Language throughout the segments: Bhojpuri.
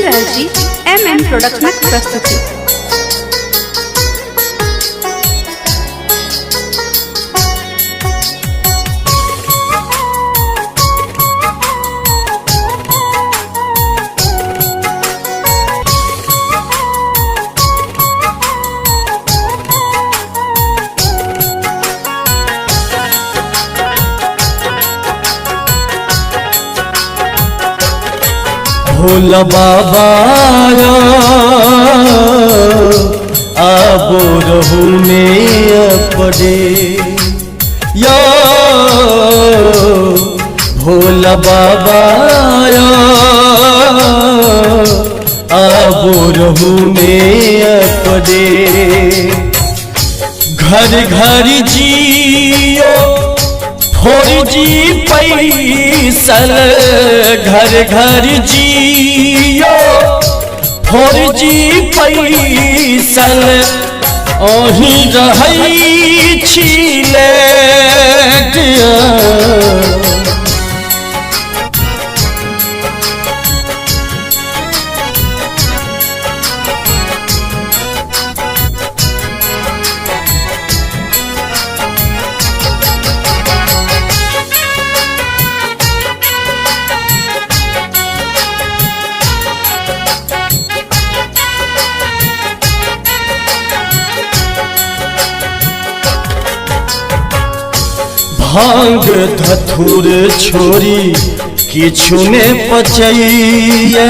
रहल छी MM प्रोडक्शनक प्रस्तुति। भोला बाबा आबो रहू में अपड़े यो भोला बाबा आबो रहू में अपड़े घर घर जियो 4G पैसल घर घर जियो 4G पैसल ओही रहै छिले भांग धथुर छोरी किछु ने पचैया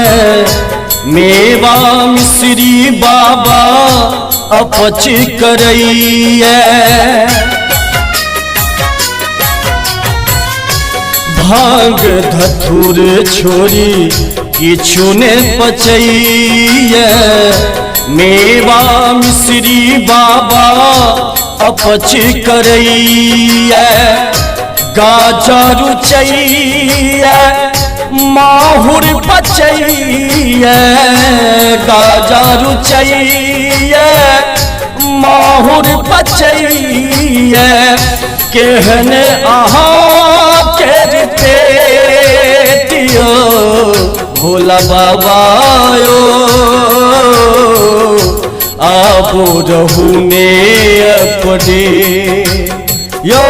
मेवा मिश्री बाबा अपच करैया भांग धथुर छोरी किछु ने पचैया मेवा मिश्री बाबा अपच करैया गाजा रुचैया माहुर पचैया गाजा रुचैया माहुर पचैया केहन अहाँ के पेटियो भोला बाबा आबो रहू ने अपड़े यो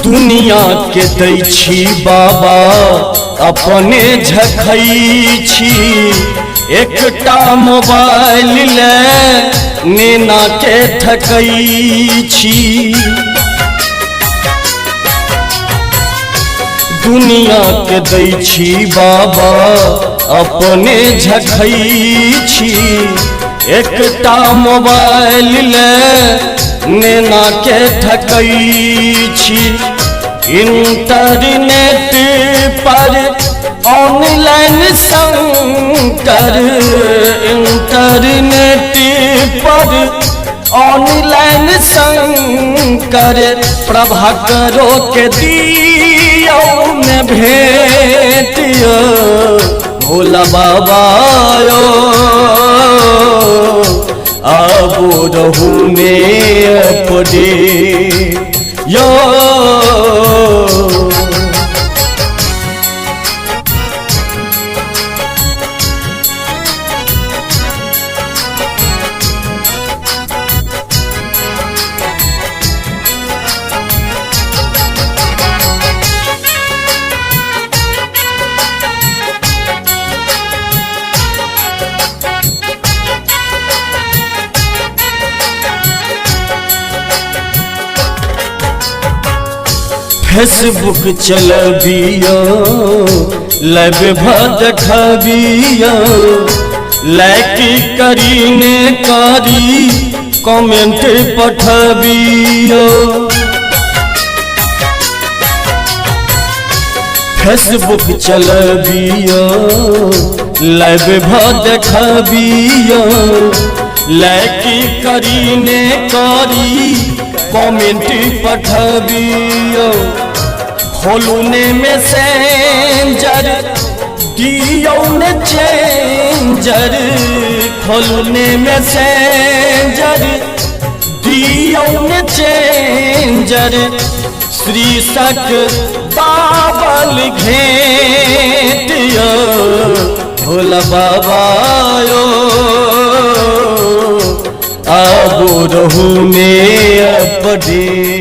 दुनिया के दै छी बाबा अपने झखै छी एकटा मोबाइल ले नेना के ठकै छी दुनिया के दै छी बाबा अपने झखै छी एकटा मोबाइल ले नेना के ठकै छी इंटरनेट पर ऑनलाइन संकर इंटरनेट पर ऑनलाइन संकर प्रभाकरो के दियो में भेटियो भोला बाबा आबो रहू में अपड़े यो फेसबुक चलबियो लाइव देखबियो लाइक करीने करी कमेंट पठबियो फेसबुक चलबियो लाइव देखबियो लाइक करीने करी कमेंट पठबियो खोलूने में सेंजर दियो ने चेंजर खोलूने में सेंजर दियो ने चेंजर श्रीसक बाबल घेटियो भोला बाबा यो आबो रहू में अपडेट।